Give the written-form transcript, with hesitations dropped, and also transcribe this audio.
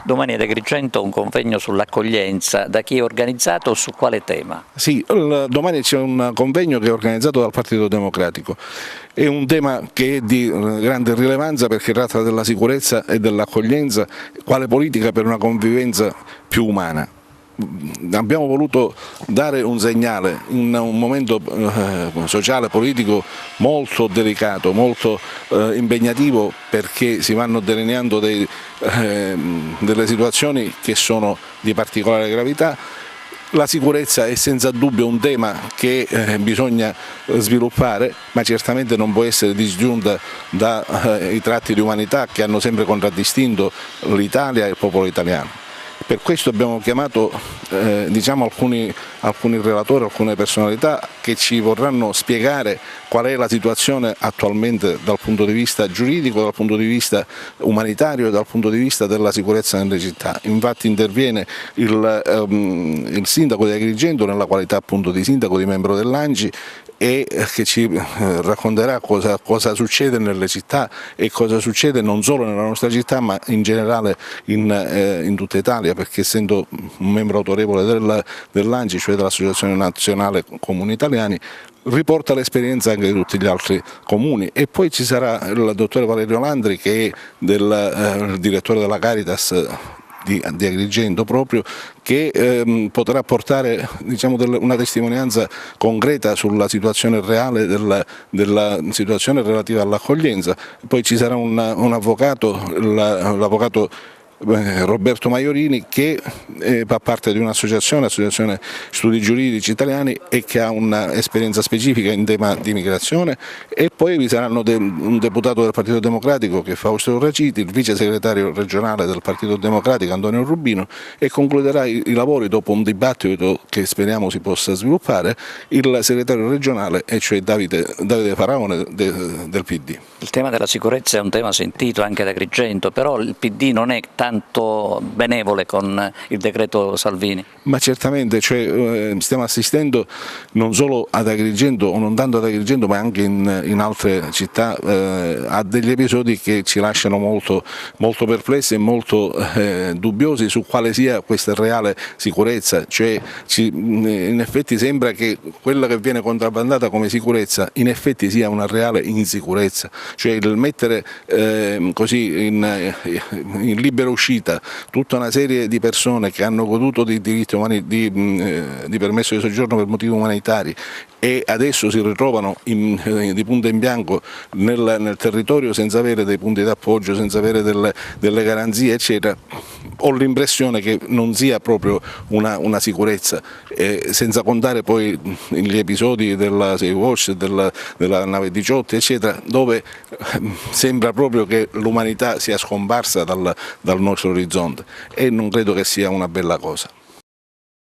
Domani ad Agrigento un convegno sull'accoglienza, da chi è organizzato, su quale tema? Sì, domani c'è un convegno che è organizzato dal Partito Democratico. È un tema che è di grande rilevanza perché tratta della sicurezza e dell'accoglienza quale politica per una convivenza più umana. Abbiamo voluto dare un segnale in un momento sociale, politico molto delicato, molto impegnativo, perché si vanno delineando delle situazioni che sono di particolare gravità. La sicurezza è senza dubbio un tema che bisogna sviluppare, ma certamente non può essere disgiunta dai tratti di umanità che hanno sempre contraddistinto l'Italia e il popolo italiano. Per questo abbiamo chiamato alcuni relatori, alcune personalità che ci vorranno spiegare qual è la situazione attualmente dal punto di vista giuridico, dal punto di vista umanitario e dal punto di vista della sicurezza nelle città. Infatti interviene il sindaco di Agrigento nella qualità appunto di sindaco, di membro dell'ANCI, e che ci racconterà cosa succede nelle città e cosa succede non solo nella nostra città ma in generale in tutta Italia, perché essendo un membro autorevole dell'ANCI, cioè dell'Associazione Nazionale Comuni Italiani, riporta l'esperienza anche di tutti gli altri comuni. E poi ci sarà il dottore Valerio Landri, che è il direttore della Caritas di Agrigento proprio, che potrà portare una testimonianza concreta sulla situazione reale della situazione relativa all'accoglienza. Poi ci sarà un avvocato, l'avvocato Roberto Maiorini, che fa parte di un'associazione studi giuridici italiani e che ha un'esperienza specifica in tema di immigrazione, e poi vi saranno un deputato del Partito Democratico che è Fausto Raciti, il vice segretario regionale del Partito Democratico Antonio Rubino, e concluderà i lavori dopo un dibattito che speriamo si possa sviluppare il segretario regionale, e cioè Davide Faraone del PD. Il tema della sicurezza è un tema sentito anche ad Agrigento, però il PD non è tanto benevole con il decreto Salvini. Ma certamente, stiamo assistendo non solo ad Agrigento, o non tanto ad Agrigento, ma anche in altre città, a degli episodi che ci lasciano molto perplessi e molto dubbiosi su quale sia questa reale sicurezza. In effetti sembra che quella che viene contrabbandata come sicurezza in effetti sia una reale insicurezza, cioè il mettere così in libera uscita tutta una serie di persone che hanno goduto di diritti umani, di permesso di soggiorno per motivi umanitari, e adesso si ritrovano di punta in bianco nel territorio senza avere dei punti d'appoggio, senza avere delle garanzie eccetera. Ho l'impressione che non sia proprio una sicurezza, senza contare poi gli episodi della Sea-Watch, della nave 18 eccetera, dove sembra proprio che l'umanità sia scomparsa dal nostro orizzonte, e non credo che sia una bella cosa.